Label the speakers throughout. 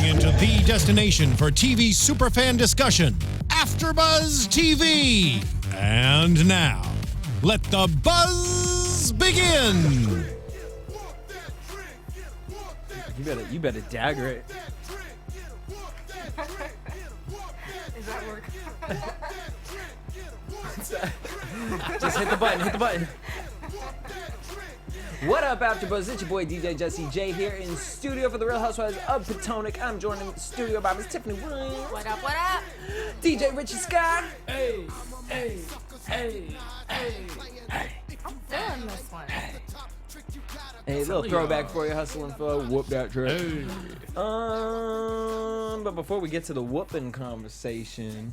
Speaker 1: Tuning into the destination for TV superfan discussion, AfterBuzz TV. And now, let the buzz begin.
Speaker 2: You better dagger it.
Speaker 3: Is that work?
Speaker 2: Just hit the button. What up, AfterBuzz? It's your boy DJ Jesse J here in studio for the Real Housewives of Potomac. I'm joined in the studio by Miss Tiffany Williams.
Speaker 3: What up, what up?
Speaker 2: DJ Richie Skye.
Speaker 3: I'm feeling this one.
Speaker 2: Hey, little throwback for you, hustling for whoop that trick.
Speaker 4: Hey.
Speaker 2: But before we get to the whooping conversation,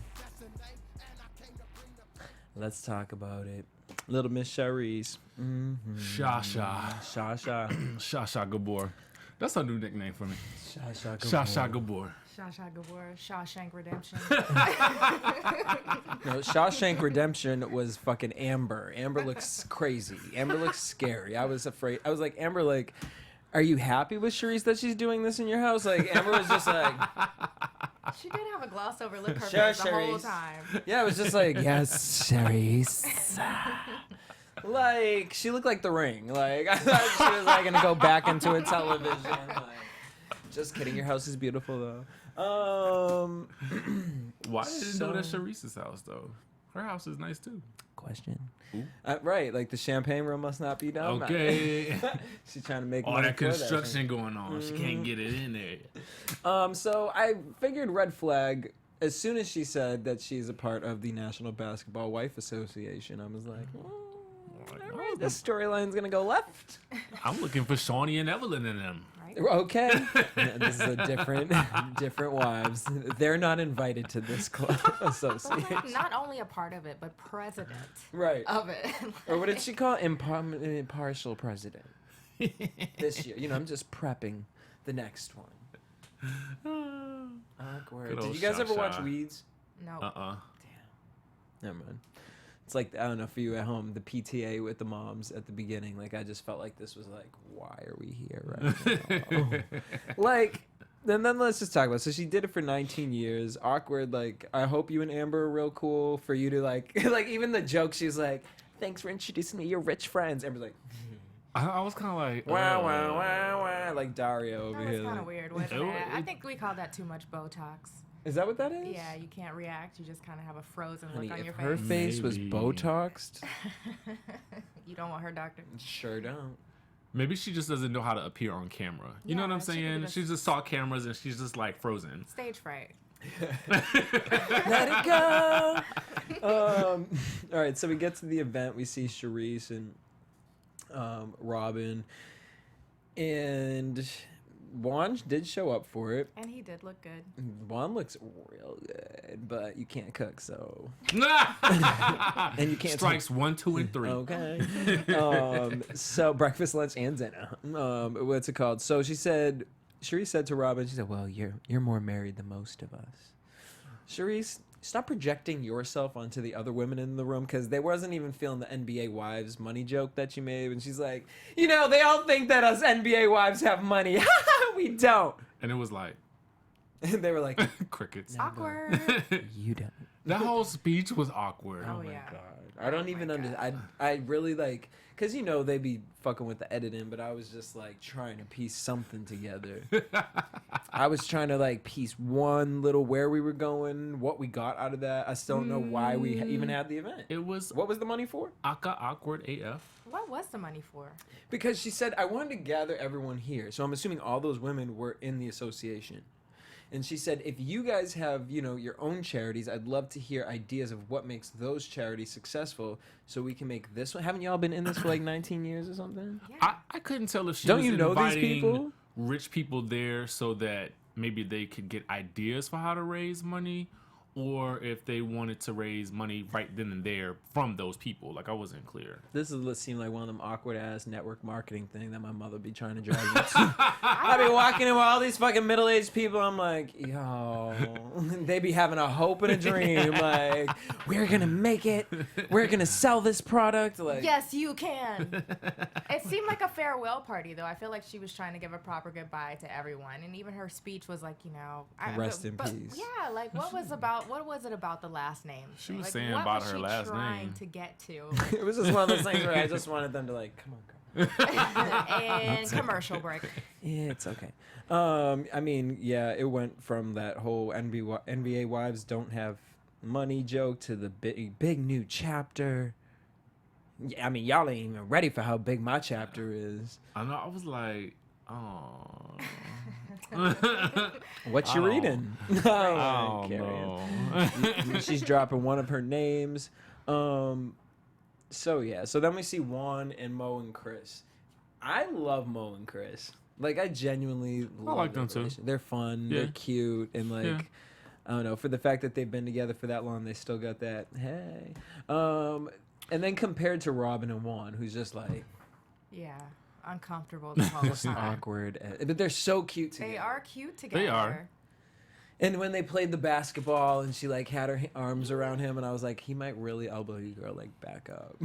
Speaker 2: let's talk about it. Little Miss Sharice.
Speaker 4: Shasha Gabor. That's her new nickname for me.
Speaker 2: Shasha
Speaker 4: Gabor.
Speaker 3: Shawshank Redemption.
Speaker 2: No, Shawshank Redemption was fucking Amber. Amber looks crazy. Amber looks scary. I was afraid. I was like, Amber, like, are you happy with Sharice that she's doing this in your house? Like, Amber was just like...
Speaker 3: She did have a gloss over lip her
Speaker 2: Sure,
Speaker 3: face the whole
Speaker 2: Sharice.
Speaker 3: time.
Speaker 2: Yeah, it was just like, yes, Sharice. Like, she looked like The Ring. Like, I thought she was like gonna go back into a television. Like, just kidding. Your house is beautiful though.
Speaker 4: Why didn't you know that's Sharice's house though? Her house is nice too.
Speaker 2: Question. Right, like the champagne room must not be done.
Speaker 4: Okay.
Speaker 2: She's trying to make
Speaker 4: All
Speaker 2: money
Speaker 4: that
Speaker 2: for
Speaker 4: construction going on. She can't get it in there.
Speaker 2: So I figured red flag as soon as she said that she's a part of the National Basketball Wife Association. I was like, all right, this storyline's gonna go left.
Speaker 4: I'm looking for Shawnee and Evelyn in them.
Speaker 3: Right?
Speaker 2: Okay. Yeah, this is a different wives. They're not invited to this club association.
Speaker 3: Not only a part of it, but president
Speaker 2: Right.
Speaker 3: of it.
Speaker 2: Or what did she call it? Impartial president. This year. You know, I'm just prepping the next one. Awkward.
Speaker 4: Good
Speaker 2: Did
Speaker 4: old
Speaker 2: you guys ever watch
Speaker 4: Shasha.
Speaker 2: Weeds?
Speaker 3: No.
Speaker 2: Never mind. It's like, I don't know, for you at home, the PTA with the moms at the beginning. Like, I just felt like this was like, why are we here right now? Like, then let's just talk about it. So she did it for 19 years. Awkward. Like, I hope you and Amber are real cool for you to like, like even the joke, she's like, thanks for introducing me to your rich friends. Amber's like,
Speaker 4: I was kind of like,
Speaker 2: wow, wow, wow, wow. Like Dario over
Speaker 3: That was
Speaker 2: here.
Speaker 3: kind
Speaker 2: Like,
Speaker 3: of weird, wasn't it? I think we call that too much Botox.
Speaker 2: is that what that is?
Speaker 3: Yeah, you can't react. You just kind of have a frozen
Speaker 2: Honey,
Speaker 3: look on your
Speaker 2: if her
Speaker 3: face.
Speaker 2: face was
Speaker 4: Maybe.
Speaker 2: Botoxed,
Speaker 3: You don't want her doctor.
Speaker 2: sure don't.
Speaker 4: Maybe she just doesn't know how to appear on camera. You know what I'm
Speaker 3: Yeah, she could
Speaker 4: saying?
Speaker 3: just-
Speaker 4: She just saw cameras and she's just like frozen.
Speaker 3: Stage fright.
Speaker 2: Let it go. All right, so we get to the event. We see Sharice and Robin, and Juan did show up for it.
Speaker 3: And he did look good.
Speaker 2: Juan looks real good, but you can't cook, so
Speaker 4: and
Speaker 2: and you can't
Speaker 4: strikes 1, 2, and 3.
Speaker 2: Okay. So breakfast, lunch, and dinner. What's it called? So Sharice said to Robin, she said, well, you're more married than most of us. Sharice, stop projecting yourself onto the other women in the room, because they wasn't even feeling the NBA wives money joke that you made. And she's like, you know, they all think that us NBA wives have money. We don't.
Speaker 4: And it was like
Speaker 2: And they were like,
Speaker 4: crickets.
Speaker 3: Awkward.
Speaker 2: you don't.
Speaker 4: That whole speech was awkward.
Speaker 3: Oh, yeah.
Speaker 2: I don't even understand. I really like, because you know they be fucking with the editing, but I was just like trying to piece something together. I was trying to like piece one little where we were going, what we got out of that. I still don't know why we even had the event.
Speaker 4: It was
Speaker 2: What was the money for?
Speaker 4: awkward AF.
Speaker 3: What was the money for?
Speaker 2: Because she said, I wanted to gather everyone here. So I'm assuming all those women were in the association. And she said, if you guys have, you know, your own charities, I'd love to hear ideas of what makes those charities successful so we can make this one. Haven't y'all been in this for like 19 years or something?
Speaker 3: Yeah.
Speaker 4: I couldn't tell if she
Speaker 2: Don't
Speaker 4: was
Speaker 2: you know these
Speaker 4: inviting
Speaker 2: people?
Speaker 4: rich people there so that maybe they could get ideas for how to raise money, or if they wanted to raise money right then and there from those people. Like, I wasn't clear.
Speaker 2: This seemed like one of them awkward ass network marketing thing that my mother be trying to drive me to. I be walking in with all these fucking middle aged people. I'm like, yo, they be having a hope and a dream. Like, we're gonna make it. We're gonna sell this product. Like,
Speaker 3: Yes, you can. It seemed like a farewell party, though. I feel like she was trying to give a proper goodbye to everyone, and even her speech was like,
Speaker 2: Rest in peace.
Speaker 3: Yeah, like what was it about the last name?
Speaker 4: She was
Speaker 3: Like,
Speaker 4: saying
Speaker 3: what
Speaker 4: about
Speaker 3: was
Speaker 4: her
Speaker 3: she
Speaker 4: last
Speaker 3: trying
Speaker 4: name.
Speaker 3: to get to?
Speaker 2: it was just one of those things where I just wanted them to like, come on, girl.
Speaker 3: And commercial break.
Speaker 2: Yeah, it's okay. I mean, yeah, it went from that whole NBA wives don't have money joke to the big new chapter. Yeah, I mean, y'all ain't even ready for how big my chapter is.
Speaker 4: I know. I was like, oh.
Speaker 2: What you reading?
Speaker 4: Oh,
Speaker 2: Carrie.
Speaker 4: no.
Speaker 2: She's dropping one of her names. So yeah. So then we see Juan and Mo and Chris. I love Mo and Chris. Like, I genuinely love
Speaker 4: like them
Speaker 2: their
Speaker 4: too.
Speaker 2: relation. They're fun.
Speaker 4: Yeah.
Speaker 2: They're cute, and like.
Speaker 4: Yeah.
Speaker 2: I don't know, for the fact that they've been together for that long, they still got that, hey. And then compared to Robin and Juan, who's just like
Speaker 3: Yeah, uncomfortable the whole time.
Speaker 2: awkward. But they're so cute together.
Speaker 3: They are cute together.
Speaker 4: They are.
Speaker 2: And when they played the basketball and she like had her arms around him, and I was like, he might really elbow you, girl, like back up.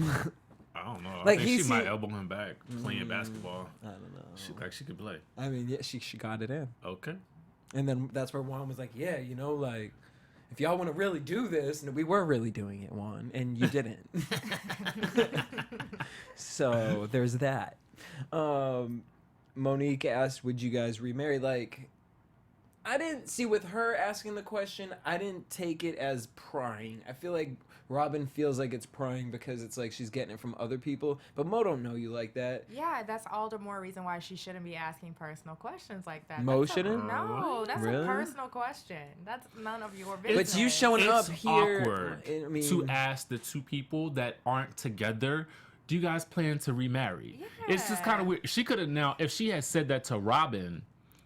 Speaker 4: I don't know.
Speaker 2: Like,
Speaker 4: I think
Speaker 2: he
Speaker 4: she might
Speaker 2: seemed-
Speaker 4: elbow him back playing basketball.
Speaker 2: I don't know.
Speaker 4: She could play.
Speaker 2: I mean, yeah, she got it in.
Speaker 4: Okay.
Speaker 2: And then that's where Juan was like, yeah, you know, like, if y'all want to really do this, and we were really doing it, Juan, and you didn't. So there's that. Monique asked, would you guys remarry? Like, I didn't see with her asking the question, I didn't take it as prying. I feel like Robin feels like it's prying because it's like she's getting it from other people, but Mo don't know you like that.
Speaker 3: Yeah, that's all the more reason why she shouldn't be asking personal questions like that.
Speaker 2: Mo
Speaker 3: That's
Speaker 2: shouldn't?
Speaker 3: No, that's
Speaker 2: Really?
Speaker 3: a personal question. That's none of your business.
Speaker 2: But you showing up
Speaker 4: It's
Speaker 2: here,
Speaker 4: awkward
Speaker 2: I mean,
Speaker 4: to ask the two people that aren't together, do you guys plan to remarry? It's just kind of weird. She could have now, if she had said that to Robin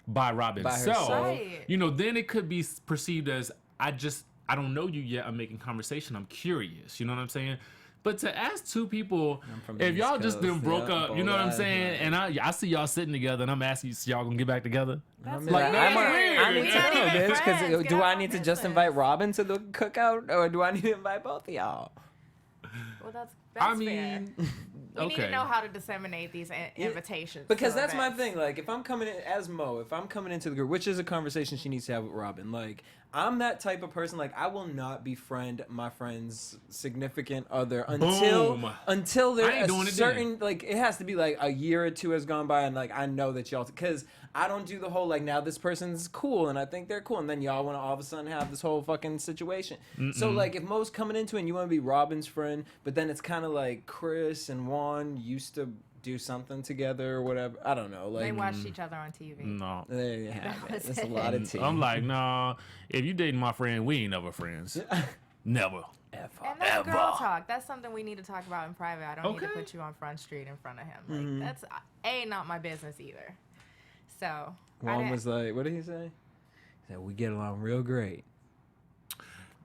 Speaker 4: by Robin's
Speaker 2: By
Speaker 4: self,
Speaker 2: herself.
Speaker 3: Right.
Speaker 4: you know, then it could be perceived as, I don't know you yet. I'm making conversation. I'm curious. You know what I'm saying? But to ask two people,
Speaker 2: from the
Speaker 4: if y'all
Speaker 2: East
Speaker 4: just been
Speaker 2: Coast,
Speaker 4: broke
Speaker 2: yeah,
Speaker 4: up, you know what I'm
Speaker 2: bold
Speaker 4: saying?
Speaker 2: eyes,
Speaker 4: And I see y'all sitting together, and I'm asking you, so y'all gonna get back together?
Speaker 3: That's
Speaker 2: Like,
Speaker 3: weird.
Speaker 2: I need
Speaker 3: We
Speaker 2: to
Speaker 3: not
Speaker 2: know
Speaker 3: even
Speaker 2: this because
Speaker 3: friends.
Speaker 2: do
Speaker 3: Get
Speaker 2: I
Speaker 3: out
Speaker 2: need to
Speaker 3: of
Speaker 2: just
Speaker 3: business.
Speaker 2: invite Robin to the cookout, or do I need to invite both of y'all?
Speaker 3: Well, that's
Speaker 4: I
Speaker 3: fair.
Speaker 4: mean,
Speaker 3: We need to
Speaker 4: okay.
Speaker 3: know how to disseminate these invitations.
Speaker 2: Because
Speaker 3: to
Speaker 2: that's my
Speaker 3: events.
Speaker 2: thing. Like, if I'm coming in as Mo, if I'm coming into the group, which is a conversation she needs to have with Robin, like, I'm that type of person. Like, I will not befriend my friend's significant other until
Speaker 4: Boom.
Speaker 2: they're
Speaker 4: I ain't
Speaker 2: a
Speaker 4: doing it
Speaker 2: certain, like, it has to be like a year or two has gone by, and like I know that y'all, because I don't do the whole like, now this person's cool and I think they're cool, and then y'all want to all of a sudden have this whole fucking situation. So like, if Mo's coming into it and you want to be Robin's friend, but then it's kind of like Chris and Juan used to do something together or whatever. I don't know.
Speaker 3: They
Speaker 2: Like,
Speaker 3: watched each other on TV.
Speaker 4: No.
Speaker 2: there you have it.
Speaker 3: was
Speaker 2: That's a
Speaker 3: it.
Speaker 2: lot of tea.
Speaker 4: I'm like, nah, if you dating my friend, we ain't never friends. Never.
Speaker 3: And that's girl talk. That's something we need to talk about in private. I don't need to
Speaker 4: Okay.
Speaker 3: put you on Front Street in front of him. Like, that's not my business either. So I
Speaker 2: Juan
Speaker 3: didn't-
Speaker 2: was like, what did he say? He said, we get along real great.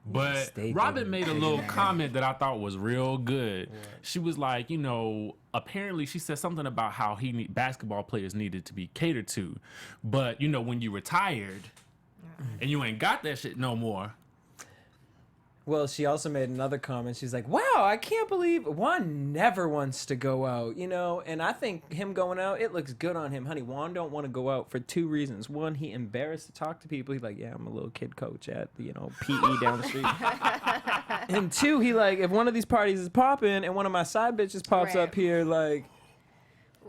Speaker 4: But
Speaker 2: Stay
Speaker 4: Robin
Speaker 2: tuned.
Speaker 4: made a little comment that I thought was real good. She was like, you know, apparently she said something about how basketball players needed to be catered to. But, you know, when you retired and you ain't got that shit no more.
Speaker 2: Well, she also made another comment. She's like, wow, I can't believe Juan never wants to go out, you know? And I think him going out, it looks good on him. Honey, Juan don't want to go out for two reasons. One, he embarrassed to talk to people. He's like, yeah, I'm a little kid coach at, you know, PE down the street. And two, he like, if one of these parties is popping and one of my side bitches pops
Speaker 3: Right.
Speaker 2: up here, like,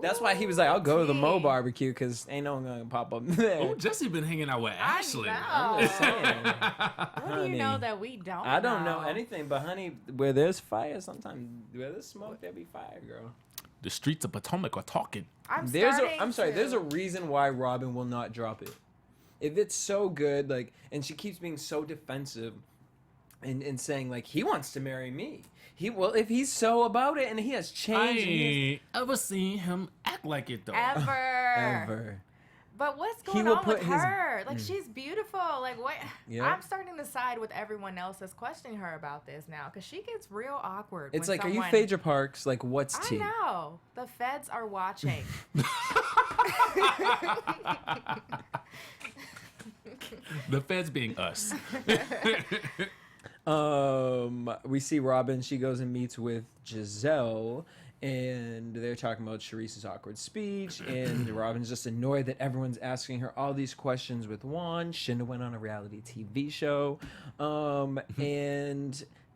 Speaker 2: that's why he was like, I'll go to the Mo
Speaker 3: tea.
Speaker 2: barbecue because ain't no one going to pop up there.
Speaker 4: Oh, Jesse been hanging out with Ashley.
Speaker 3: I know.
Speaker 2: Saying.
Speaker 3: What do
Speaker 2: Honey.
Speaker 3: you know that we don't?
Speaker 2: I don't know anything, but honey, where there's fire, sometimes where there's smoke, there be fire, girl.
Speaker 4: The streets of Potomac are talking.
Speaker 3: I'm
Speaker 2: There's a reason why Robin will not drop it. If it's so good, like, and she keeps being so defensive and saying like he wants to marry me. If he's so about it and he has
Speaker 4: I
Speaker 2: changed.
Speaker 4: ain't ever seen him act like it though.
Speaker 3: Ever.
Speaker 2: Ever.
Speaker 3: But what's
Speaker 2: He
Speaker 3: going
Speaker 2: will
Speaker 3: on with
Speaker 2: put his-
Speaker 3: her? Like, she's beautiful. Like, what?
Speaker 2: Yeah.
Speaker 3: I'm starting to side with everyone else that's questioning her about this now, because she gets real awkward.
Speaker 2: It's
Speaker 3: when
Speaker 2: like,
Speaker 3: someone...
Speaker 2: are you Phaedra Parks? Like, what's
Speaker 3: I
Speaker 2: tea?
Speaker 3: know. The feds are watching.
Speaker 4: The feds being us.
Speaker 2: We see Robin. She goes and meets with Giselle, and they're talking about Sharice's awkward speech. And Robin's just annoyed that everyone's asking her all these questions with Juan. Shouldn't have went on a reality TV show.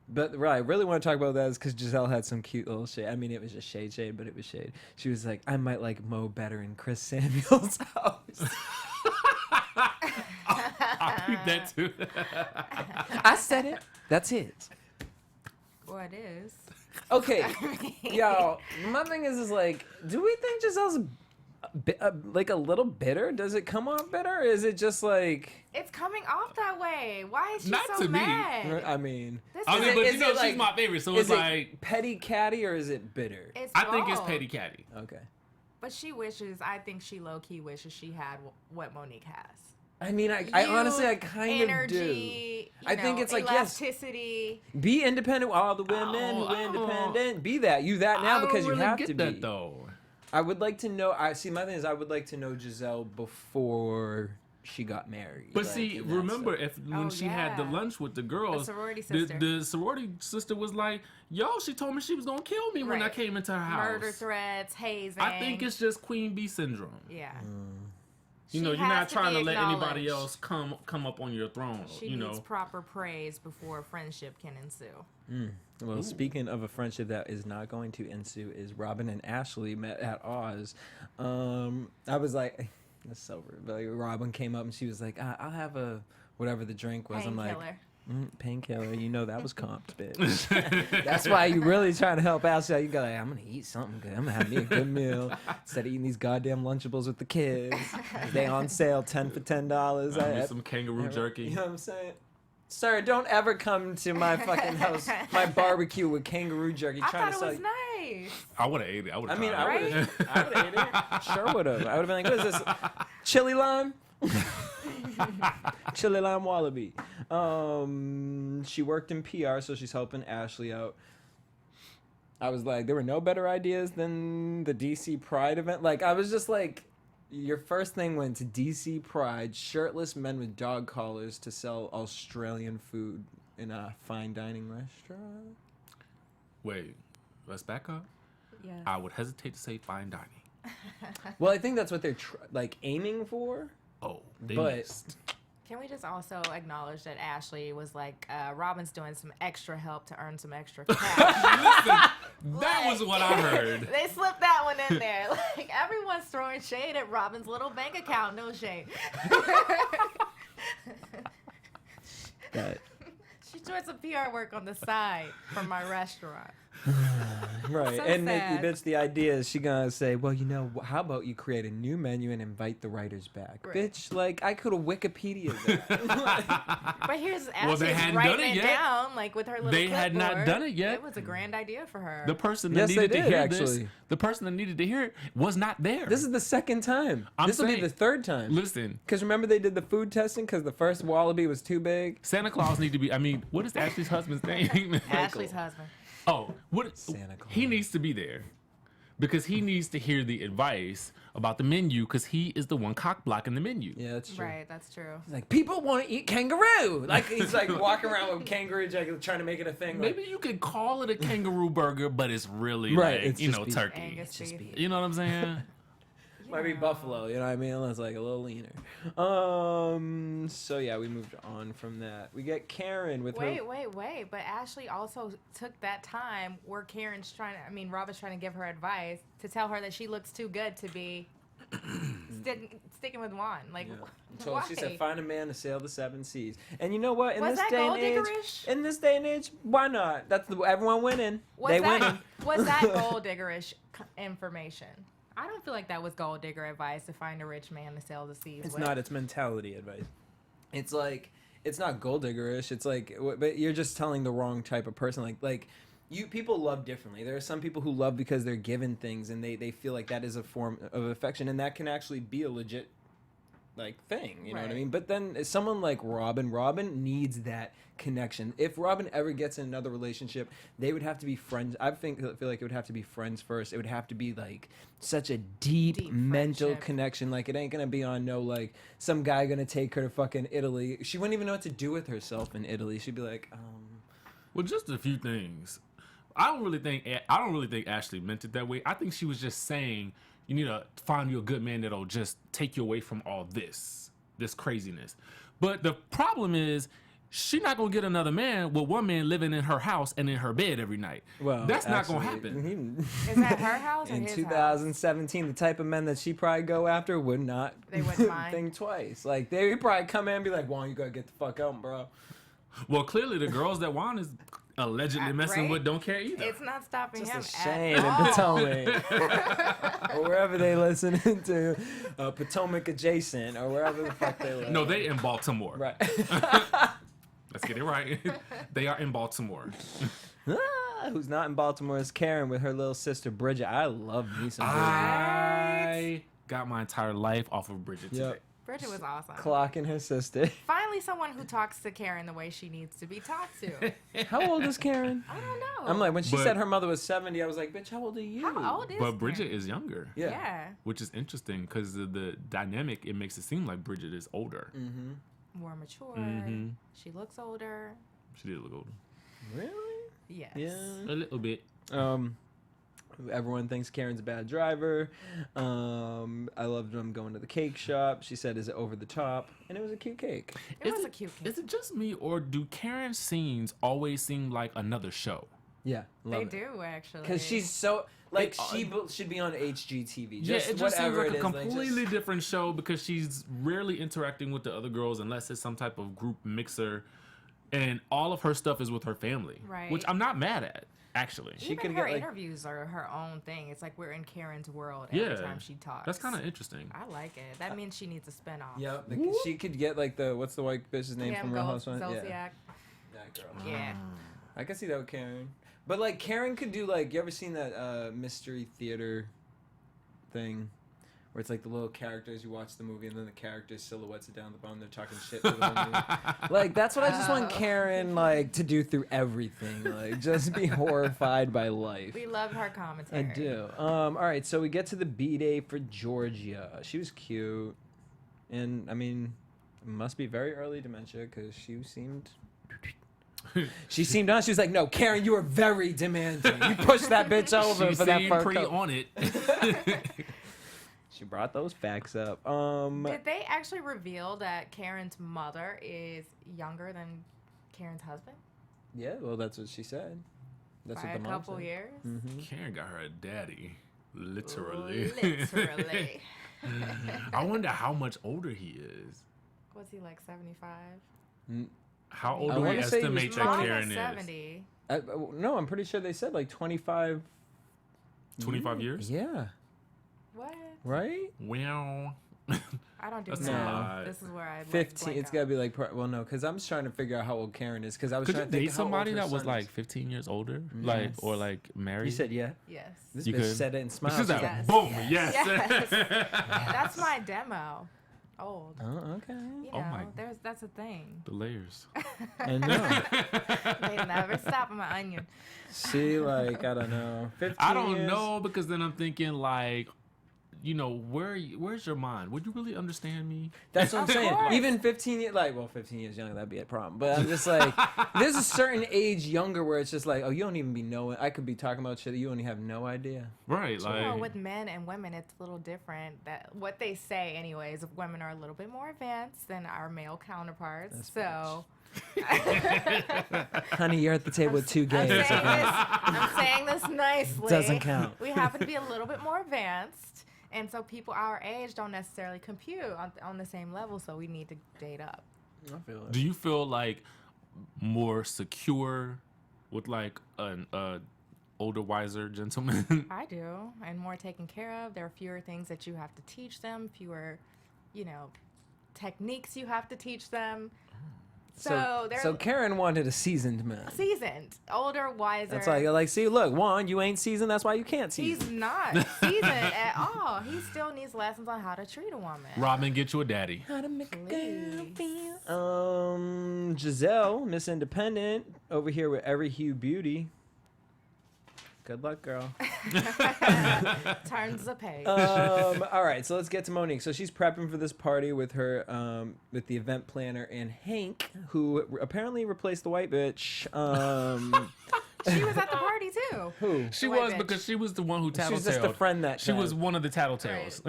Speaker 2: But what I really want to talk about that is because Giselle had some cute little shade. I mean, it was just shade, but it was shade. She was like, I might like Mo better in Chris Samuel's house.
Speaker 4: I'll read that too.
Speaker 2: I said it. That's it.
Speaker 3: Well, it is.
Speaker 2: Okay, yo, my thing is like, do we think Giselle's like a little bitter? Does it come off bitter? Or is it just like...
Speaker 3: It's coming off that way. Why is she
Speaker 4: Not
Speaker 3: so
Speaker 4: to me.
Speaker 3: mad?
Speaker 2: I mean...
Speaker 4: I mean,
Speaker 2: it-
Speaker 4: but
Speaker 2: is
Speaker 4: you know,
Speaker 2: it
Speaker 4: she's
Speaker 2: like-
Speaker 4: my favorite, so
Speaker 2: Is
Speaker 4: it's
Speaker 2: it
Speaker 4: like,
Speaker 2: petty catty or is it bitter?
Speaker 3: It's
Speaker 4: I think it's
Speaker 3: both.
Speaker 4: petty catty.
Speaker 2: Okay.
Speaker 3: But I think she low-key wishes she had what Monique has.
Speaker 2: I mean, I honestly, I kind of do.
Speaker 3: Energy,
Speaker 2: I think it's like, yes,
Speaker 3: elasticity.
Speaker 2: be independent with all the women who are independent. Be that. You that now
Speaker 4: I don't
Speaker 2: because you
Speaker 4: really
Speaker 2: have
Speaker 4: get
Speaker 2: to
Speaker 4: that,
Speaker 2: be.
Speaker 4: though.
Speaker 2: I would like to know. My thing is, I would like to know Giselle before she got married.
Speaker 4: But
Speaker 2: like,
Speaker 4: see,
Speaker 2: and that
Speaker 4: remember
Speaker 2: stuff.
Speaker 4: when she had the
Speaker 3: yeah.
Speaker 4: lunch with the girls,
Speaker 3: The sorority sister.
Speaker 4: the sorority sister was like, "Yo, she told me she was gonna kill me when I
Speaker 3: Right.
Speaker 4: came into her house."
Speaker 3: Murder threats, hazing.
Speaker 4: I think it's just Queen Bee syndrome.
Speaker 3: Yeah.
Speaker 4: You know,
Speaker 3: She
Speaker 4: you're
Speaker 3: has
Speaker 4: not
Speaker 3: to
Speaker 4: trying
Speaker 3: be
Speaker 4: to let anybody
Speaker 3: acknowledged.
Speaker 4: else come up on your throne.
Speaker 3: She
Speaker 4: you
Speaker 3: needs
Speaker 4: know,
Speaker 3: proper praise before friendship can ensue.
Speaker 2: Well, speaking of a friendship that is not going to ensue, is Robin and Ashley met at Oz. I was like, that's so rude. But like, Robin came up and she was like, I'll have a whatever the drink was. I'm like,
Speaker 3: Painkiller.
Speaker 2: painkiller. You know that was comped, bitch. That's why you really trying to help Ashley out. You go like, I'm gonna eat something good. I'm gonna have me a good meal instead of eating these goddamn Lunchables with the kids. They on sale 10 for $10.
Speaker 4: I need some kangaroo jerky.
Speaker 2: You know what I'm saying? Sir, don't ever come to my fucking house, my barbecue with kangaroo jerky.
Speaker 3: I
Speaker 2: trying
Speaker 3: thought
Speaker 2: to
Speaker 3: it
Speaker 2: sell
Speaker 3: was
Speaker 2: you.
Speaker 3: nice.
Speaker 4: I would have ate it. I would
Speaker 2: I
Speaker 4: have.
Speaker 2: mean, I
Speaker 3: Right?
Speaker 2: would have ate it. Sure would have. I would have been like, what is this? Chili lime? Chili lime wallaby. She worked in PR, so she's helping Ashley out. I was like, there were no better ideas than the DC Pride event. Like, I was just like, your first thing went to DC Pride, shirtless men with dog collars to sell Australian food in a fine dining restaurant.
Speaker 4: Wait, let's back up.
Speaker 3: Yeah.
Speaker 4: I would hesitate to say fine dining.
Speaker 2: Well, I think that's what they're aiming for.
Speaker 4: Oh, they
Speaker 2: But-
Speaker 4: missed.
Speaker 3: Can we just also acknowledge that Ashley was like, Robin's doing some extra help to earn some extra cash.
Speaker 4: Listen, that was what I heard.
Speaker 3: They slipped that one in there. Like, everyone's throwing shade at Robin's little bank account. No shade.
Speaker 2: But
Speaker 3: She's doing some PR work on the side from my restaurant.
Speaker 2: right,
Speaker 3: So
Speaker 2: and
Speaker 3: sad.
Speaker 2: bitch, the idea is she gonna say, well, you know, how about you create a new menu and invite the writers back,
Speaker 3: Right.
Speaker 2: bitch? Like, I could have Wikipedia that.
Speaker 3: But here's
Speaker 4: Well, they
Speaker 3: Ashley's
Speaker 4: hadn't
Speaker 3: writing
Speaker 4: done it
Speaker 3: it
Speaker 4: yet.
Speaker 3: down, like with her little
Speaker 4: They had not
Speaker 3: clipboard.
Speaker 4: done it yet.
Speaker 3: It was a grand idea for her.
Speaker 4: The person that
Speaker 2: Yes, they
Speaker 4: needed to
Speaker 2: did,
Speaker 4: hear this,
Speaker 2: actually.
Speaker 4: the person that needed to hear it was not there.
Speaker 2: This is the second time.
Speaker 4: I'm
Speaker 2: This will be
Speaker 4: saying-
Speaker 2: the third time.
Speaker 4: Listen,
Speaker 2: Because remember they did the food testing because the first wallaby was too big.
Speaker 4: Santa Claus need to be. I mean, what is Ashley's husband's name?
Speaker 3: Ashley's husband.
Speaker 4: Oh, what?
Speaker 2: Santa Claus.
Speaker 4: He needs to be there because he needs to hear the advice about the menu because he is the one cock blocking the menu.
Speaker 2: Yeah, that's true.
Speaker 3: Right, that's true.
Speaker 2: He's like, people want to eat kangaroo. Like he's like walking around with kangaroo, like, trying to make it a thing. Like,
Speaker 4: Maybe you could call it a kangaroo burger, but it's really
Speaker 2: Right,
Speaker 4: like
Speaker 2: it's
Speaker 4: you
Speaker 2: just
Speaker 4: know
Speaker 2: beef.
Speaker 4: turkey.
Speaker 3: Angus
Speaker 2: just
Speaker 3: beef.
Speaker 2: be-
Speaker 4: You know what I'm saying?
Speaker 2: might be buffalo, you know what I mean? It's like a little leaner. So yeah, we moved on from that. We get Karen with her.
Speaker 3: Wait. But Ashley also took that time where Robin's trying to give her advice to tell her that she looks too good to be sticking with Juan. Like,
Speaker 2: Yeah. So
Speaker 3: why?
Speaker 2: she said, "Find a man to sail the 7 seas." And you know what? In
Speaker 3: Was
Speaker 2: this
Speaker 3: that
Speaker 2: day and
Speaker 3: gold
Speaker 2: age,
Speaker 3: diggerish?
Speaker 2: why not? That's everyone winning.
Speaker 3: Was
Speaker 2: They
Speaker 3: that,
Speaker 2: winning.
Speaker 3: Was that gold diggerish information? I don't feel like that was gold digger advice to find a rich man to sail the seas
Speaker 2: It's
Speaker 3: with.
Speaker 2: not. It's mentality advice. It's like it's not gold diggerish. It's like, but you're just telling the wrong type of person. Like you people love differently. There are some people who love because they're given things and they feel like that is a form of affection, and that can actually be a legit like thing, you know what I
Speaker 3: Right.
Speaker 2: mean? But then someone like Robin needs that connection. If Robin ever gets in another relationship, they would have to be friends. I feel like it would have to be friends first. It would have to be like such a deep mental
Speaker 3: friendship.
Speaker 2: connection. Like it ain't gonna be on no like some guy gonna take her to fucking Italy. She wouldn't even know what to do with herself in Italy. She'd be like,
Speaker 4: Well, just a few things. I don't really think Ashley meant it that way. I think she was just saying you need to find you a good man that'll just take you away from all this craziness. But the problem is, she's not gonna get another man with one man living in her house and in her bed every night.
Speaker 2: well,
Speaker 4: that's not gonna
Speaker 2: actually,
Speaker 4: happen.
Speaker 3: Is that her house or
Speaker 2: In
Speaker 3: his
Speaker 2: 2017, the type of men that she probably go after would not
Speaker 3: They wouldn't mind.
Speaker 2: think twice. Like they would probably come in and be like, "Juan, you gotta get the fuck out, bro."
Speaker 4: Well, clearly the girls that Juan is allegedly messing
Speaker 3: Right?
Speaker 4: with don't care either.
Speaker 3: It's not stopping
Speaker 2: Just
Speaker 3: him
Speaker 2: a shame
Speaker 3: at
Speaker 2: in
Speaker 3: all.
Speaker 2: Potomac, or wherever they listen to Potomac adjacent, or wherever the fuck they live.
Speaker 4: No, they in Baltimore.
Speaker 2: right.
Speaker 4: Let's get it right. They are in Baltimore.
Speaker 2: Who's not in Baltimore is Karen with her little sister Bridget. I love me some Bridget.
Speaker 4: I got my entire life off of Bridget today.
Speaker 2: Yep.
Speaker 3: Bridget was awesome.
Speaker 2: Clocking her sister.
Speaker 3: Finally, someone who talks to Karen the way she needs to be talked to.
Speaker 2: How old is Karen?
Speaker 3: I don't know.
Speaker 2: I'm like, when she
Speaker 4: But-
Speaker 2: said her mother was 70, I was like, bitch, how old are you?
Speaker 3: how old is
Speaker 4: But Bridget
Speaker 3: Karen?
Speaker 4: is younger,
Speaker 2: Yeah.
Speaker 3: Yeah.
Speaker 4: which is interesting because of the dynamic. It makes it seem like Bridget is older.
Speaker 2: Mm-hmm.
Speaker 3: More mature.
Speaker 4: Mhm.
Speaker 3: She looks older.
Speaker 4: She did look older.
Speaker 2: Really?
Speaker 3: Yes.
Speaker 2: Yeah.
Speaker 4: A little bit.
Speaker 2: Everyone thinks Karen's a bad driver. I loved them going to the cake shop. She said, "Is it over the top?" And it was a cute cake.
Speaker 3: It was a cute kid.
Speaker 4: Is it just me, or do Karen's scenes always seem like another show?
Speaker 2: Yeah,
Speaker 3: They
Speaker 2: love it.
Speaker 3: do actually.
Speaker 2: Because she's so like
Speaker 4: It-
Speaker 2: she should be on HGTV.
Speaker 4: Yeah,
Speaker 2: Just
Speaker 4: it just seems
Speaker 2: whatever
Speaker 4: like
Speaker 2: it
Speaker 4: a
Speaker 2: is, like,
Speaker 4: completely
Speaker 2: just-
Speaker 4: different show because she's rarely interacting with the other girls unless it's some type of group mixer, and all of her stuff is with her family,
Speaker 3: Right.
Speaker 4: which I'm not mad at, actually.
Speaker 2: She
Speaker 3: Even
Speaker 2: could
Speaker 3: her
Speaker 2: get, like-
Speaker 3: interviews are her own thing. It's like we're in Karen's world every
Speaker 4: Yeah,
Speaker 3: time she talks.
Speaker 4: that's kind of interesting.
Speaker 3: I like it. That means she needs a spinoff.
Speaker 2: Yeah, she could get like what's the white bitch's name
Speaker 3: Kim
Speaker 2: from Real
Speaker 3: Gold,
Speaker 2: Housewives?
Speaker 3: Zolciak.
Speaker 2: Yeah, that girl.
Speaker 3: Yeah.
Speaker 2: I can see that with Karen. But like Karen could do like, you ever seen that mystery theater thing where it's like the little characters, you watch the movie and then the characters silhouettes it down the bottom, they're talking shit to the movie. Like that's what I just want Karen like to do through everything. Like just be horrified by life.
Speaker 3: We love her
Speaker 2: I
Speaker 3: commentary.
Speaker 2: do. All right, so we get to the B-Day for Georgia. She was cute. And I mean, it must be very early dementia because she seemed on. She was like, "No, Karen, you are very demanding. You pushed that bitch over
Speaker 4: She
Speaker 2: for that
Speaker 4: seemed
Speaker 2: fur
Speaker 4: pretty
Speaker 2: coat."
Speaker 4: on it.
Speaker 2: She brought those facts up.
Speaker 3: Did they actually reveal that Karen's mother is younger than Karen's husband
Speaker 2: Yeah, well, that's what she said. That's
Speaker 3: by
Speaker 2: what
Speaker 3: a
Speaker 2: the mom
Speaker 3: couple
Speaker 2: said.
Speaker 3: years?
Speaker 4: Karen got her a daddy, literally.
Speaker 3: Literally.
Speaker 4: I wonder how much older he is.
Speaker 3: Was he like 75?
Speaker 4: How old
Speaker 2: I
Speaker 4: do we
Speaker 2: wanna say he was
Speaker 4: estimate that
Speaker 3: Mom
Speaker 4: Karen
Speaker 3: is
Speaker 4: is?
Speaker 3: 70.
Speaker 2: No, I'm pretty sure they said like 25.
Speaker 4: 25 years?
Speaker 2: Yeah.
Speaker 3: What?
Speaker 2: Right?
Speaker 4: Well,
Speaker 3: I don't do
Speaker 4: That's
Speaker 2: a
Speaker 3: math.
Speaker 4: lot.
Speaker 3: This is where I like,
Speaker 2: 15.
Speaker 3: blank
Speaker 2: It's
Speaker 3: out.
Speaker 2: got to be like, well, no, because I'm just trying to figure out how old Karen is. Because I was
Speaker 4: could you
Speaker 2: trying to think
Speaker 4: date
Speaker 2: how old
Speaker 4: somebody
Speaker 2: her
Speaker 4: that was
Speaker 2: son
Speaker 4: like
Speaker 2: is.
Speaker 4: 15 years older? Like, or like married?
Speaker 2: You said yeah.
Speaker 3: Yes.
Speaker 2: This
Speaker 4: You
Speaker 2: bitch
Speaker 4: could.
Speaker 2: said it and smiled.
Speaker 4: She's
Speaker 2: She's
Speaker 4: like,
Speaker 2: like,
Speaker 3: Yes.
Speaker 4: boom,
Speaker 3: Yes.
Speaker 4: yes.
Speaker 3: That's my demo. Old.
Speaker 2: oh, okay.
Speaker 3: You
Speaker 4: Oh
Speaker 3: know,
Speaker 4: my-
Speaker 3: that's a thing.
Speaker 4: The layers.
Speaker 2: I know.
Speaker 3: They never stop on my onion.
Speaker 2: She like, I don't know. 15
Speaker 4: I don't
Speaker 2: years?
Speaker 4: know because then I'm thinking like, you know, where's your mind? Would you really understand me?
Speaker 2: That's what I'm
Speaker 3: Of
Speaker 2: saying.
Speaker 3: course.
Speaker 2: Even 15 years, like, well, 15 years younger, that'd be a problem. But I'm just like, there's a certain age younger where it's just like, oh, you don't even be knowing. I could be talking about shit that you only have no idea.
Speaker 4: Right,
Speaker 3: You
Speaker 4: like
Speaker 3: know, with men and women, it's a little different. That what they say, anyways. Women are a little bit more advanced than our male counterparts.
Speaker 2: That's
Speaker 3: So,
Speaker 2: Honey, you're at the table with two
Speaker 3: I'm
Speaker 2: gays.
Speaker 3: saying,
Speaker 2: okay?
Speaker 3: I'm saying this nicely.
Speaker 2: Doesn't count.
Speaker 3: We happen to be a little bit more advanced, and so people our age don't necessarily compute on the same level. So we need to date up.
Speaker 2: I feel it.
Speaker 4: do you feel like more secure with like an older, wiser gentleman?
Speaker 3: I do, and more taken care of. There are fewer things that you have to teach them, fewer, techniques you have to teach them. So they're
Speaker 2: So Karen wanted a seasoned man.
Speaker 3: seasoned, older, wiser.
Speaker 2: That's like, you're like, see, look, Juan, you ain't seasoned. That's why you can't season.
Speaker 3: He's not seasoned at all. He still needs lessons on how to treat a woman.
Speaker 4: Robin, get you a daddy.
Speaker 2: How to make a girl
Speaker 3: Please.
Speaker 2: feel. Giselle, Miss Independent, over here with Every Hue Beauty. Good luck, girl.
Speaker 3: Turns the page.
Speaker 2: All right, so let's get to Monique. So she's prepping for this party with her, with the event planner and Hank, who apparently replaced the white bitch.
Speaker 3: She was at the party too.
Speaker 2: Who?
Speaker 4: She
Speaker 3: White
Speaker 4: was
Speaker 3: bitch.
Speaker 4: because she was the one who tattletaled.
Speaker 2: She's just a friend that
Speaker 4: She was
Speaker 2: time.
Speaker 4: one of the tattletales.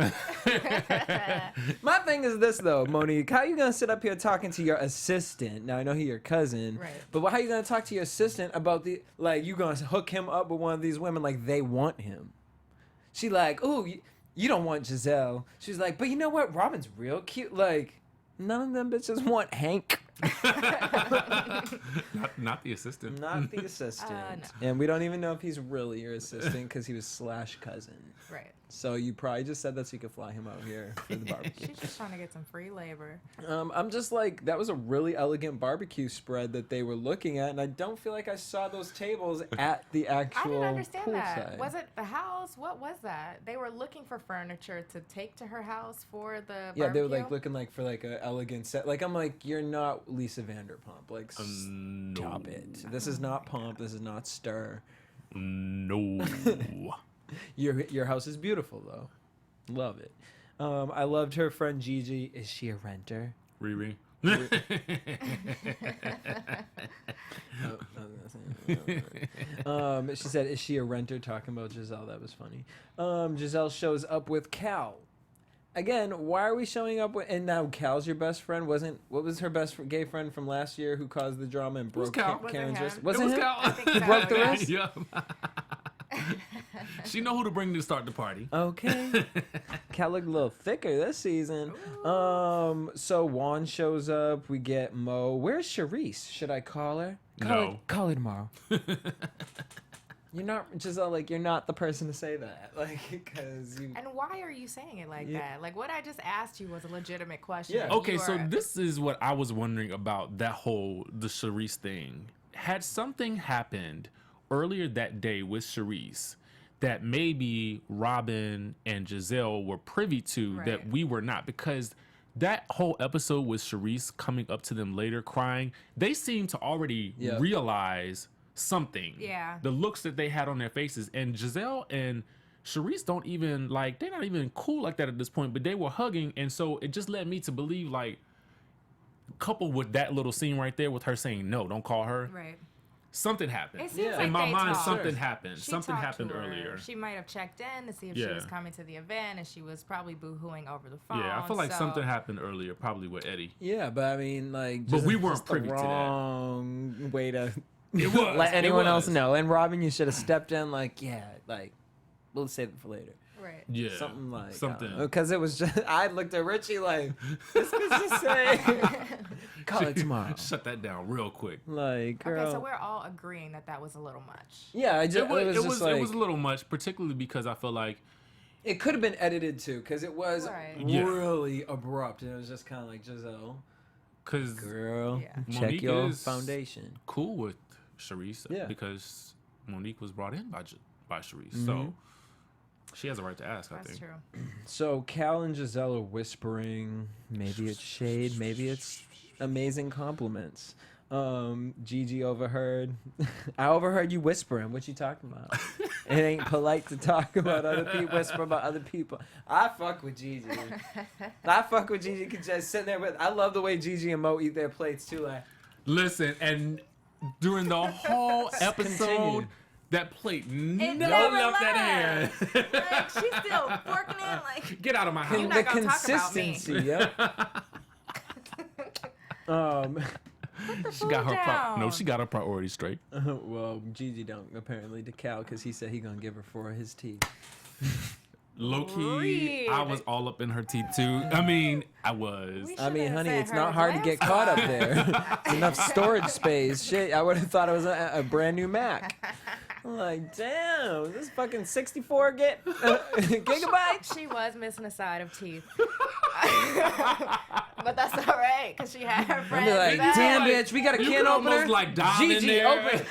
Speaker 2: My thing is this though, Monique. How you gonna sit up here talking to your assistant? Now I know he's your cousin,
Speaker 3: Right.
Speaker 2: but how you gonna talk to your assistant about the you gonna hook him up with one of these women like they want him? She like, ooh, you don't want Giselle. She's like, but you know what? Robin's real cute. Like, none of them bitches want Hank.
Speaker 4: not the assistant.
Speaker 2: Not the assistant.
Speaker 3: No.
Speaker 2: And we don't even know if he's really your assistant because he was / cousin.
Speaker 3: Right.
Speaker 2: So you probably just said that so you could fly him out here for the barbecue.
Speaker 3: She's just trying to get some free labor.
Speaker 2: I'm just like, that was a really elegant barbecue spread that they were looking at, and I don't feel like I saw those tables at the
Speaker 3: I
Speaker 2: actual
Speaker 3: didn't understand that.
Speaker 2: poolside.
Speaker 3: Was it the house? What was that? They were looking for furniture to take to her house for the barbecue?
Speaker 2: Yeah, they were like looking like for like an elegant set. Like I'm like, you're not Lisa Vanderpump. Like
Speaker 4: No.
Speaker 2: stop it. This is not Pump. This is not Stir.
Speaker 4: No.
Speaker 2: Your house is beautiful though. Love it. I loved her friend Gigi. Is she a renter?
Speaker 4: Riri.
Speaker 2: She said, "Is she a renter?" Talking about Giselle. That was funny. Giselle shows up with Cal. Again, why are we showing up with? And now Cal's your best friend. What was her gay friend from last year who caused the drama and broke
Speaker 4: Cal.
Speaker 2: Karen's
Speaker 3: Was it
Speaker 2: wrist?
Speaker 3: him?
Speaker 2: Was
Speaker 4: It was
Speaker 2: him?
Speaker 4: Cal.
Speaker 3: I think so,
Speaker 2: broke the
Speaker 3: yeah.
Speaker 2: wrist?
Speaker 4: Yeah. She know who to bring to start the party.
Speaker 2: Okay. Cal looked a little thicker this season. So Juan shows up. We get Mo. Where's Sharice? Should I call her? Call her tomorrow. You're not Giselle. Like you're not the person to say that. Like because you.
Speaker 3: And why are you saying it like
Speaker 2: Yeah.
Speaker 3: that? Like what I just asked you was a legitimate question.
Speaker 2: Yeah.
Speaker 3: and
Speaker 4: Okay,
Speaker 3: you
Speaker 4: so
Speaker 3: are-
Speaker 4: this is what I was wondering about the Sharice thing. Had something happened earlier that day with Sharice that maybe Robin and Giselle were privy to that
Speaker 3: Right.
Speaker 4: we were not? Because that whole episode with Sharice coming up to them later crying, they seemed to already
Speaker 2: Yeah.
Speaker 4: realize something.
Speaker 3: Yeah.
Speaker 4: The looks that they had on their faces. And Giselle and Sharice don't even, like, they're not even cool like that at this point, but they were hugging. And so it just led me to believe, like, coupled with that little scene right there with her saying, no, don't call her.
Speaker 3: Right.
Speaker 4: Something happened.
Speaker 3: It seems
Speaker 2: Yeah.
Speaker 3: like
Speaker 4: In my
Speaker 3: they
Speaker 4: mind,
Speaker 3: talked.
Speaker 4: something happened.
Speaker 3: She
Speaker 4: Something
Speaker 3: talked
Speaker 4: happened
Speaker 3: to her.
Speaker 4: earlier.
Speaker 3: She might have checked in to see if she
Speaker 4: Yeah.
Speaker 3: was coming to the event, and she was probably boo-hooing over the phone.
Speaker 4: Yeah, I feel like
Speaker 3: so-
Speaker 4: something happened earlier, probably with Eddie.
Speaker 2: Yeah, but I mean, like,
Speaker 4: But we
Speaker 2: just
Speaker 4: weren't
Speaker 2: the
Speaker 4: privy to that.
Speaker 2: wrong way to
Speaker 4: It was.
Speaker 2: let
Speaker 4: It
Speaker 2: anyone else
Speaker 4: was.
Speaker 2: know. And Robin, you should have stepped in. Like, yeah, like we'll save it for later.
Speaker 3: Right.
Speaker 4: Yeah.
Speaker 2: Something like
Speaker 4: Something.
Speaker 2: because it was just. I looked at Richie like, this was just saying. Call it tomorrow.
Speaker 4: Shut that down real quick.
Speaker 2: Like, girl.
Speaker 3: Okay, so we're all agreeing that that was a little much.
Speaker 2: Yeah, it was just like
Speaker 4: it was a little much, particularly because I feel like
Speaker 2: it could have been edited too, because it was
Speaker 3: Right.
Speaker 4: Yeah.
Speaker 2: really abrupt, and it was just kind of like Giselle,
Speaker 4: because
Speaker 2: girl,
Speaker 3: Yeah.
Speaker 2: check
Speaker 4: Monique
Speaker 2: your
Speaker 4: is-
Speaker 2: foundation.
Speaker 4: cool with Sharice
Speaker 2: Yeah.
Speaker 4: because Monique was brought in by Sharice,
Speaker 2: Mm-hmm.
Speaker 4: so she has a right to ask. I
Speaker 3: That's
Speaker 4: think.
Speaker 3: true.
Speaker 2: So Cal and Giselle are whispering. Maybe it's shade. Maybe it's amazing compliments. Gigi overheard. I overheard you whispering. What you talking about? It ain't polite to talk about other people. Whisper about other people. I fuck with Gigi. I fuck with Gigi. Cause just sitting there with. I love the way Gigi and Mo eat their plates too. Like
Speaker 4: Listen, and during the whole episode,
Speaker 2: Continue.
Speaker 4: that plate never
Speaker 3: never
Speaker 4: left that
Speaker 3: left.
Speaker 4: hand.
Speaker 3: Like, she's still forking in, like,
Speaker 4: Get out of my house.
Speaker 3: You're
Speaker 2: the
Speaker 3: not gonna talk about me.
Speaker 2: consistency. Yep.
Speaker 4: She got her
Speaker 3: down.
Speaker 4: she got her priorities straight.
Speaker 2: Well, Gigi don't apparently to Cal because he said he gonna give her 4 of his teeth.
Speaker 4: Low key, I
Speaker 3: Read.
Speaker 4: was all up in her teeth too. I mean, I was.
Speaker 3: We
Speaker 2: I mean,
Speaker 3: should've
Speaker 2: honey,
Speaker 3: said
Speaker 2: it's
Speaker 3: her
Speaker 2: not hard to get
Speaker 3: last
Speaker 2: caught up
Speaker 3: time.
Speaker 2: there. It's enough storage space. Shit, I would have thought it was a brand new Mac. I'm like, damn, this fucking 64 gigabytes.
Speaker 3: She was missing a side of teeth. But that's all right, because she had her
Speaker 2: I'd
Speaker 3: friends.
Speaker 2: be like,
Speaker 3: back.
Speaker 2: damn, bitch, we got a
Speaker 4: You
Speaker 2: can
Speaker 4: could
Speaker 2: opener.
Speaker 4: almost like dive in
Speaker 2: Gigi,
Speaker 4: there.
Speaker 2: open.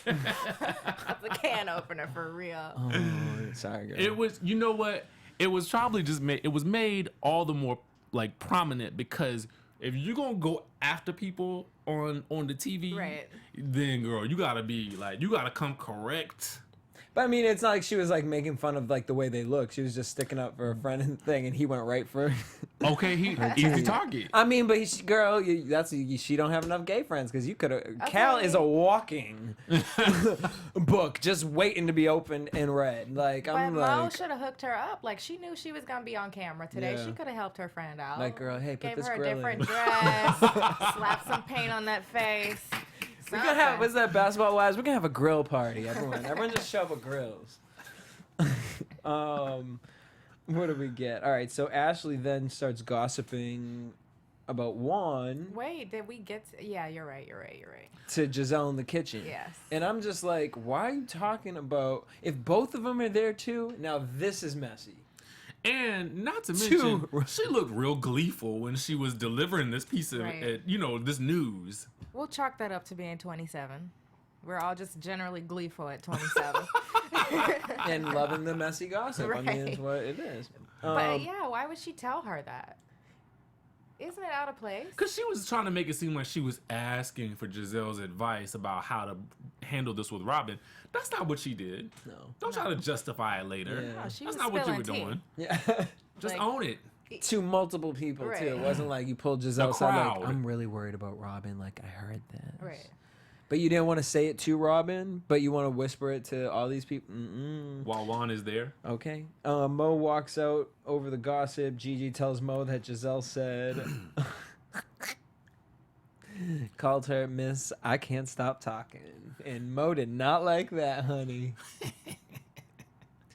Speaker 3: That's a can opener for real.
Speaker 2: Oh, sorry, girl.
Speaker 4: It was, you know what? It was probably just made. It was made all the more like prominent because if you're gonna go after people on the TV,
Speaker 3: Right.
Speaker 4: then girl, you gotta be like, you gotta come correct.
Speaker 2: But I mean, it's not like she was like making fun of like the way they look. She was just sticking up for a friend and thing, and he went right for.
Speaker 4: Okay, he easy target.
Speaker 2: I mean, but girl, she don't have enough gay friends because you could have. Cal is a walking book, just waiting to be opened and read. Like
Speaker 3: But
Speaker 2: I'm
Speaker 3: Mo
Speaker 2: like,
Speaker 3: should have hooked her up. Like, she knew she was going to be on camera today.
Speaker 2: Yeah.
Speaker 3: She could have helped her friend out.
Speaker 2: Like, girl, hey, put
Speaker 3: Gave
Speaker 2: this
Speaker 3: her a
Speaker 2: grill
Speaker 3: different
Speaker 2: in.
Speaker 3: dress. Slap some paint on that face.
Speaker 2: we're gonna have. What's that? Basketball Wives. We're gonna have a grill party. Everyone just show up with grills. What do we get? All right, so Ashley then starts gossiping about Juan
Speaker 3: Wait, did we get yeah, you're right.
Speaker 2: to Giselle in the kitchen.
Speaker 3: Yes.
Speaker 2: And I'm just like, why are you talking about if both of them are there too? Now this is messy.
Speaker 4: And not to mention, she looked real gleeful when she was delivering this piece of,
Speaker 3: Right.
Speaker 4: this news.
Speaker 3: We'll chalk that up to being 27. We're all just generally gleeful at 27.
Speaker 2: And loving the messy gossip. I mean,
Speaker 3: Right.
Speaker 2: it's what it is.
Speaker 3: But yeah, why would she tell her that? Isn't it out of place?
Speaker 4: Because she was trying to make it seem like she was asking for Giselle's advice about how to handle this with Robin. That's not what she did.
Speaker 2: No.
Speaker 4: Don't try to justify it later.
Speaker 2: Yeah.
Speaker 3: No, she
Speaker 4: That's
Speaker 3: was
Speaker 4: not what you were
Speaker 3: spilling tea.
Speaker 4: doing.
Speaker 2: Yeah.
Speaker 4: Just
Speaker 3: Like-
Speaker 4: own it.
Speaker 2: To multiple people too.
Speaker 3: Right.
Speaker 2: It wasn't like you pulled Giselle aside like,
Speaker 4: crowd.
Speaker 2: I'm really worried about Robin. Like I heard this.
Speaker 3: Right.
Speaker 2: But you didn't want to say it to Robin, but you want to whisper it to all these people.
Speaker 4: While Juan is there.
Speaker 2: Okay. Mo walks out over the gossip. Gigi tells Mo that Giselle said, called her Miss I Can't Stop Talking. And Mo did not like that, honey.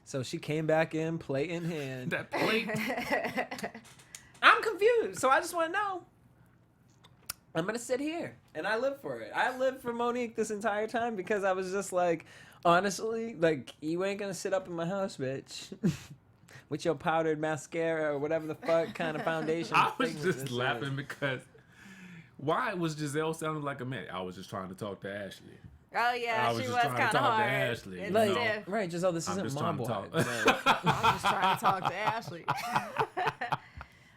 Speaker 2: So she came back in, plate in hand.
Speaker 4: That plate.
Speaker 2: I'm confused. So I just want to know. I'm going to sit here. And I live for it. I lived for Monique this entire time because I was just like, honestly, like, you ain't going to sit up in my house, bitch. With your powdered mascara or whatever the fuck kind of foundation.
Speaker 4: I was
Speaker 2: thing
Speaker 4: just
Speaker 2: this
Speaker 4: laughing
Speaker 2: is.
Speaker 4: because why was Giselle sounding like a man? I was just trying to talk to Ashley.
Speaker 3: Oh yeah,
Speaker 4: I was
Speaker 3: she
Speaker 4: just
Speaker 3: was
Speaker 4: trying to
Speaker 3: kind of
Speaker 4: talk to
Speaker 3: hard.
Speaker 4: Ashley,
Speaker 3: It's
Speaker 4: you know.
Speaker 3: stiff.
Speaker 2: Right, Giselle, this
Speaker 4: I'm
Speaker 2: isn't
Speaker 4: just
Speaker 2: Mom
Speaker 4: trying to
Speaker 2: Boy.
Speaker 4: talk.
Speaker 2: No.
Speaker 3: I'm just trying to talk to Ashley.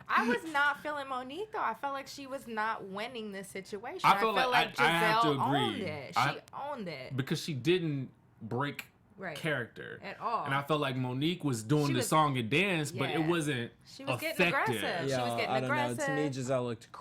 Speaker 3: I was not feeling Monique though. I felt like she was not winning this situation.
Speaker 4: I
Speaker 3: I
Speaker 4: feel
Speaker 3: felt
Speaker 4: like
Speaker 3: like
Speaker 4: I have to
Speaker 3: Giselle
Speaker 4: agree.
Speaker 3: owned it. She owned it
Speaker 4: Because she didn't break
Speaker 3: Right.
Speaker 4: character
Speaker 3: at all.
Speaker 4: and I felt like Monique was doing
Speaker 3: She
Speaker 4: the
Speaker 3: was-
Speaker 4: song and dance, but it
Speaker 3: Yeah.
Speaker 4: wasn't
Speaker 3: She was
Speaker 4: effective.
Speaker 3: getting aggressive. She was getting
Speaker 2: I don't know. To me,
Speaker 3: aggressive.
Speaker 2: Giselle looked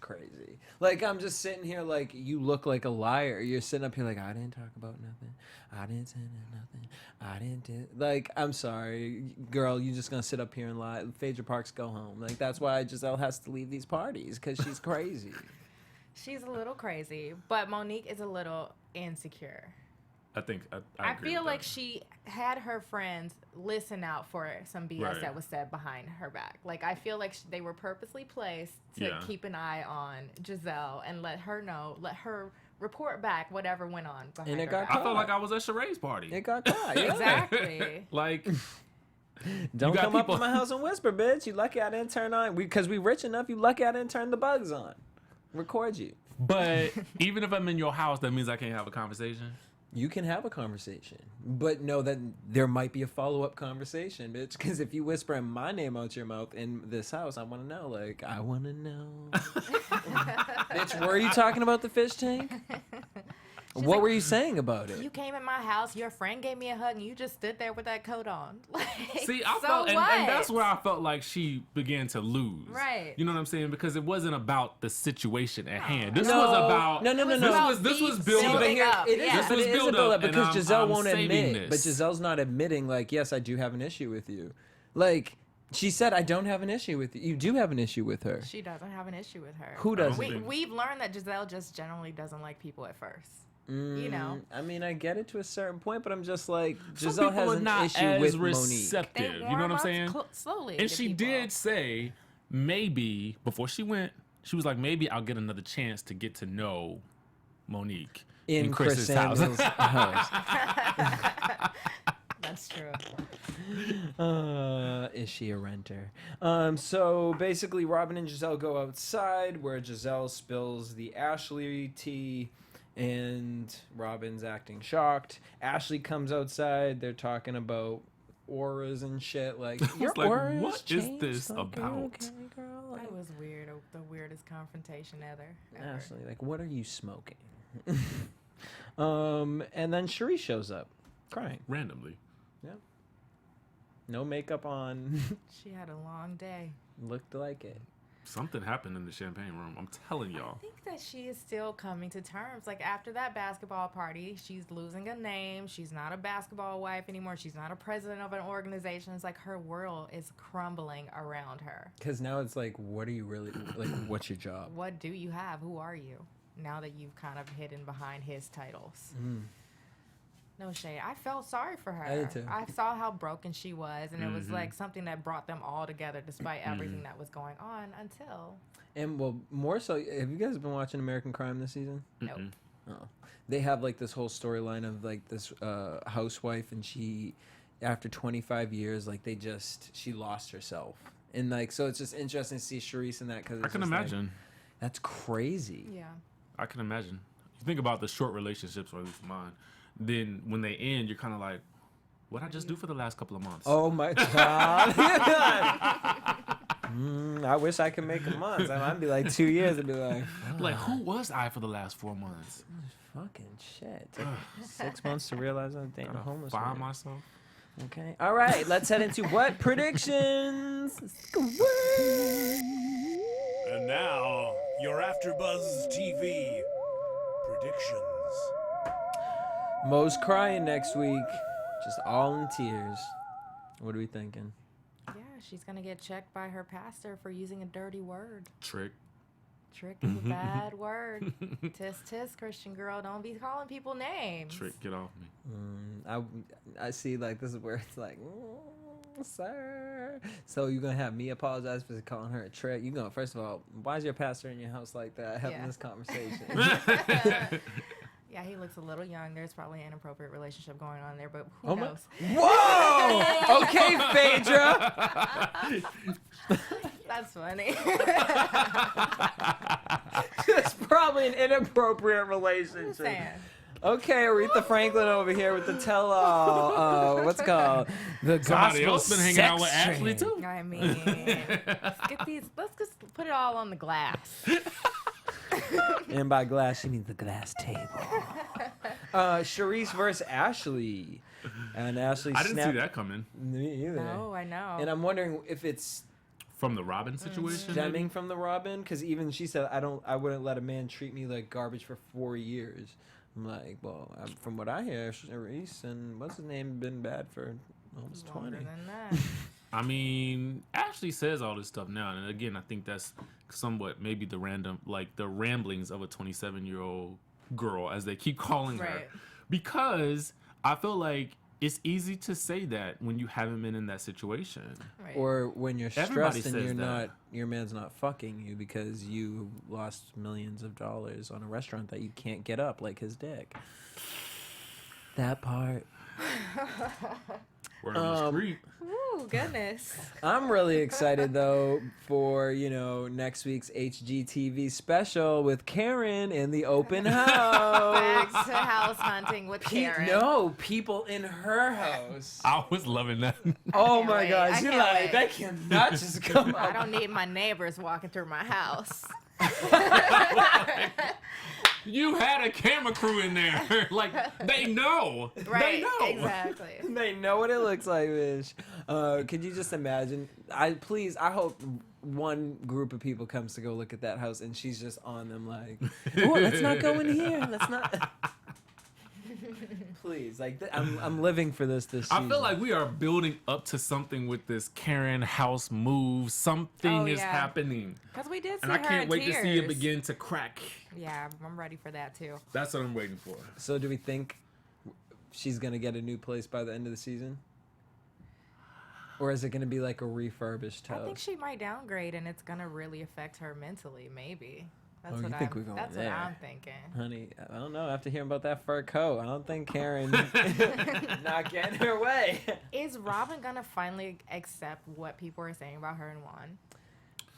Speaker 2: crazy. Like I'm just sitting here, like you look like a liar. You're sitting up here, like I didn't talk about nothing. I didn't say nothing. I didn't do. Like I'm sorry, girl. You just gonna sit up here and lie. Phaedra Parks, go home. Like that's why Giselle has to leave these parties because she's crazy.
Speaker 3: She's a little crazy, but Monique is a little insecure.
Speaker 4: I think
Speaker 3: I
Speaker 4: agree
Speaker 3: feel
Speaker 4: with
Speaker 3: like
Speaker 4: that.
Speaker 3: she had her friends listen out for some BS
Speaker 4: Right.
Speaker 3: that was said behind her back. Like I feel like they were purposely placed to
Speaker 4: Yeah.
Speaker 3: keep an eye on Giselle and let her report back whatever went on behind
Speaker 2: And it
Speaker 3: her
Speaker 2: got
Speaker 3: back.
Speaker 4: I felt like I was at Sharice's party.
Speaker 2: It got caught. Yeah.
Speaker 3: Exactly.
Speaker 4: Like
Speaker 2: Don't
Speaker 4: got
Speaker 2: come up
Speaker 4: people-
Speaker 2: in my house and whisper, bitch. You lucky I didn't turn on. Because we rich enough. You lucky I didn't turn the bugs on. Record you.
Speaker 4: but even if I'm in your house, that means I can't have a conversation.
Speaker 2: You can have a conversation, but know that there might be a follow-up conversation, bitch. Because if you whispering my name out your mouth in this house, I want to know. Like, I want to know. Bitch, were you talking about the fish tank? What
Speaker 3: like,
Speaker 2: were you saying about it?
Speaker 3: You came in my house, your friend gave me a hug, and you just stood there with that coat on. Like,
Speaker 4: See, I
Speaker 3: so
Speaker 4: felt, and
Speaker 3: what?
Speaker 4: that's where I felt like she began to lose.
Speaker 3: Right.
Speaker 4: You know what I'm saying? Because it wasn't about the situation at hand. This
Speaker 2: No.
Speaker 4: was about
Speaker 2: No.
Speaker 4: This was building
Speaker 3: building up.
Speaker 2: It is,
Speaker 3: Yeah.
Speaker 2: but
Speaker 4: This was
Speaker 2: it is a
Speaker 4: build
Speaker 2: build
Speaker 4: up,
Speaker 2: up
Speaker 4: and
Speaker 2: because Giselle
Speaker 4: I'm
Speaker 2: won't
Speaker 4: saving
Speaker 2: admit. But
Speaker 4: this.
Speaker 2: Giselle's not admitting, like, yes, I do have an issue with you. Like, she said, I don't have an issue with you. You do have an issue with her.
Speaker 3: She doesn't have an issue with her.
Speaker 2: Who doesn't?
Speaker 3: We've learned that Giselle just generally doesn't like people at first. You know.
Speaker 2: I mean, I get it to a certain point, but I'm just like,
Speaker 4: Some
Speaker 2: Giselle
Speaker 4: people
Speaker 2: has
Speaker 4: are
Speaker 2: an
Speaker 4: not
Speaker 2: issue
Speaker 4: as
Speaker 2: with Monique.
Speaker 4: receptive.
Speaker 3: They
Speaker 4: You know what
Speaker 3: warm
Speaker 4: I'm
Speaker 3: up
Speaker 4: saying?
Speaker 3: slowly.
Speaker 4: And
Speaker 3: to
Speaker 4: she
Speaker 3: people.
Speaker 4: did say maybe before she went, she was like, maybe I'll get another chance to get to know Monique
Speaker 2: In Chris Samuel's house.
Speaker 3: That's That's true.
Speaker 2: Is she a renter? So basically, Robin and Giselle go outside where Giselle spills the Ashley tea, and Robin's acting shocked. Ashley comes outside. They're talking about auras and shit. Like, your
Speaker 4: like,
Speaker 2: auras
Speaker 4: what is
Speaker 2: changed?
Speaker 4: this
Speaker 2: Like, are you
Speaker 4: about?
Speaker 2: okay, girl? Like,
Speaker 3: That was weird. The weirdest confrontation ever.
Speaker 2: Ashley, like, what are you smoking? And then Sharice shows up, crying.
Speaker 4: Randomly.
Speaker 2: Yeah. No makeup on.
Speaker 3: She had a long day.
Speaker 2: Looked like it.
Speaker 4: Something happened in the champagne room. I'm telling y'all.
Speaker 3: I think that she is still coming to terms. Like, after that basketball party, she's losing a name. She's not a basketball wife anymore. She's not a president of an organization. It's like her world is crumbling around her.
Speaker 2: Because now it's like, what are you really, like, what's your job?
Speaker 3: What do you have? Who are you? Now that you've kind of hidden behind his titles. No shade. I felt sorry for her.
Speaker 2: I did too.
Speaker 3: I saw how broken she was, and it was like something that brought them all together despite everything that was going on until...
Speaker 2: And, well, more so, have you guys been watching American Crime this season?
Speaker 3: Nope.
Speaker 2: Oh. They have, like, this whole storyline of, like, this housewife, and she, after 25 years, like, she lost herself. And, like, so it's just interesting to see Sharice in that, because
Speaker 4: I can imagine.
Speaker 2: That's crazy.
Speaker 3: Yeah.
Speaker 4: I can imagine. You think about the short relationships, or at least mine. Then when they end, you're kind of like, what'd I just do for the last couple of months?
Speaker 2: Oh, my God. I wish I could make a month. I'd be like 2 years and be like,
Speaker 4: Like, who was I for the last 4 months?
Speaker 2: fucking shit. Took 6 months to realize I'm dating a homeless
Speaker 4: Find
Speaker 2: woman.
Speaker 4: myself.
Speaker 2: Okay. All right. Let's head into what predictions?
Speaker 1: And now, your AfterBuzz TV predictions.
Speaker 2: Mo's crying next week. Just all in tears. What are we thinking?
Speaker 3: Yeah, she's going to get checked by her pastor for using a dirty word.
Speaker 4: Trick.
Speaker 3: Trick is a bad word. Tisk, Christian girl. Don't be calling people names.
Speaker 4: Trick, get off me.
Speaker 2: I see, like, this is where it's like, sir. So you're going to have me apologize for calling her a trick? You going, first of all, why is your pastor in your house like that having this conversation?
Speaker 3: Yeah, he looks a little young. There's probably an inappropriate relationship going on there, but who knows?
Speaker 2: Whoa! Okay, Phaedra.
Speaker 3: That's funny.
Speaker 2: It's probably an inappropriate
Speaker 3: I'm
Speaker 2: relationship.
Speaker 3: saying.
Speaker 2: Okay, Aretha Franklin over here with the tell-all. What's it called? The
Speaker 4: Somebody
Speaker 2: gospel
Speaker 4: else been hanging out with
Speaker 2: sex
Speaker 4: Ashley
Speaker 2: train.
Speaker 4: too.
Speaker 3: I mean, let's just put it all on the glass.
Speaker 2: And by glass, she means the glass table. Sharice versus Ashley. And Ashley
Speaker 4: I didn't see
Speaker 2: snapped.
Speaker 4: that coming.
Speaker 2: Me either.
Speaker 3: No, I know.
Speaker 2: And I'm wondering if it's
Speaker 4: From the Robin situation?
Speaker 2: stemming from the Robin, because even she said, I wouldn't let a man treat me like garbage for 4 years. I'm like, well, from what I hear, Sharice and what's his name been bad for almost
Speaker 3: Longer
Speaker 2: 20.
Speaker 3: than that.
Speaker 4: I mean, Ashley says all this stuff now, and again, I think that's somewhat maybe the ramblings of a 27-year-old girl, as they keep calling her,
Speaker 3: Right.
Speaker 4: because I feel like it's easy to say that when you haven't been in that situation.
Speaker 3: Right.
Speaker 2: Or when you're
Speaker 4: Everybody
Speaker 2: stressed and
Speaker 4: says that.
Speaker 2: your man's not fucking you because you lost millions of dollars on a restaurant that you can't get up, like his dick. That part.
Speaker 4: Word on the street.
Speaker 3: Ooh, goodness.
Speaker 2: I'm really excited though for, next week's HGTV special with Karen in the open
Speaker 3: Back
Speaker 2: house.
Speaker 3: to house hunting with Karen.
Speaker 2: No, people in her house.
Speaker 4: I was loving that.
Speaker 2: Oh
Speaker 3: can't
Speaker 2: my
Speaker 3: wait.
Speaker 2: gosh,
Speaker 3: I
Speaker 2: you're
Speaker 3: can't
Speaker 2: like,
Speaker 3: wait.
Speaker 2: that cannot just come
Speaker 3: I
Speaker 2: up.
Speaker 3: don't need my neighbors walking through my house.
Speaker 4: You had a camera crew in there. Like, they know.
Speaker 3: Right,
Speaker 4: They know.
Speaker 3: exactly.
Speaker 2: They know what it looks like, bitch. Could you just imagine? I hope one group of people comes to go look at that house and she's just on them like, oh, let's not go in here. Let's not. Please, like I'm living for this
Speaker 4: I
Speaker 2: season.
Speaker 4: feel like we are building up to something with this Karen house move. Something is
Speaker 3: yeah.
Speaker 4: happening.
Speaker 3: Because we did see
Speaker 4: And I
Speaker 3: her
Speaker 4: can't
Speaker 3: in
Speaker 4: wait to see it
Speaker 3: tears.
Speaker 4: begin to crack.
Speaker 3: Yeah, I'm ready for that too.
Speaker 4: That's what I'm waiting for.
Speaker 2: So do we think she's gonna get a new place by the end of the season? Or is it gonna be like a refurbished house?
Speaker 3: I think she might downgrade and it's going to really affect her mentally, maybe. That's
Speaker 2: Oh,
Speaker 3: what
Speaker 2: you think we're going
Speaker 3: that's
Speaker 2: there.
Speaker 3: what I'm thinking.
Speaker 2: Honey, I don't know. After hearing about that fur coat, I don't think Karen not getting her way.
Speaker 3: Is Robin gonna finally accept what people are saying about her and Juan?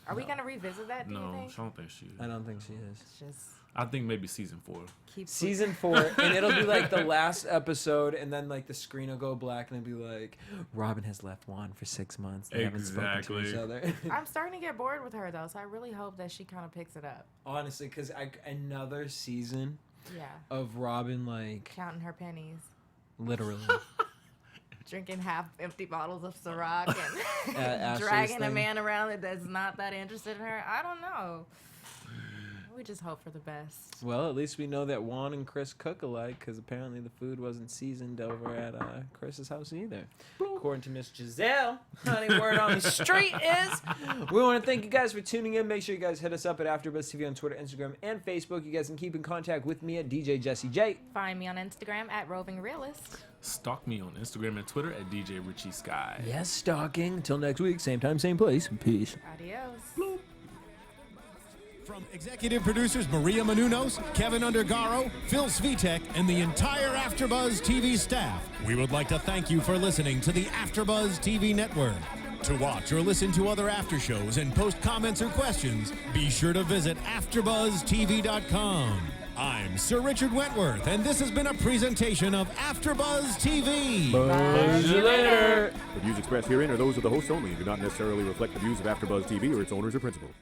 Speaker 3: Are we gonna revisit that? Do you
Speaker 4: No,
Speaker 3: think?
Speaker 4: I don't think she is.
Speaker 2: I don't think she is.
Speaker 3: It's just
Speaker 4: I think maybe season 4.
Speaker 3: keep
Speaker 2: Season 4, and it'll be like the last episode, and then like the screen will go black, and it'll be like, Robin has left Juan for 6 months. They haven't spoken to each other.
Speaker 3: I'm starting to get bored with her though, so I really hope that she kind of picks it up.
Speaker 2: Honestly, because another season
Speaker 3: Yeah,
Speaker 2: of Robin, like,
Speaker 3: counting her pennies,
Speaker 2: literally.
Speaker 3: drinking half empty bottles of Ciroc, and
Speaker 2: Ashley's
Speaker 3: dragging a
Speaker 2: thing.
Speaker 3: man around that's not that interested in her. I don't know. We just hope for the best.
Speaker 2: Well, at least we know that Juan and Chris cook alike, because apparently the food wasn't seasoned over at Chris's house either. According to Miss Giselle, honey, word on the street is, we want to thank you guys for tuning in. Make sure you guys hit us up at AfterBuzz TV on Twitter, Instagram, and Facebook. You guys can keep in contact with me at DJ Jesse J.
Speaker 3: Find me on Instagram at Roving Realist.
Speaker 4: Stalk me on Instagram and Twitter at DJ Richie Skye.
Speaker 2: Yes, stalking. Till next week, same time, same place. Peace.
Speaker 3: Adios.
Speaker 1: From executive producers Maria Menounos, Kevin Undergaro, Phil Svitek, and the entire AfterBuzz TV staff, we would like to thank you for listening to the AfterBuzz TV network. To watch or listen to other after shows and post comments or questions, be sure to visit AfterBuzzTV.com. I'm Sir Richard Wentworth, and this has been a presentation of AfterBuzz TV.
Speaker 2: Buzz you later.
Speaker 5: The views expressed herein are those of the hosts only and do not necessarily reflect the views of AfterBuzz TV or its owners or principals.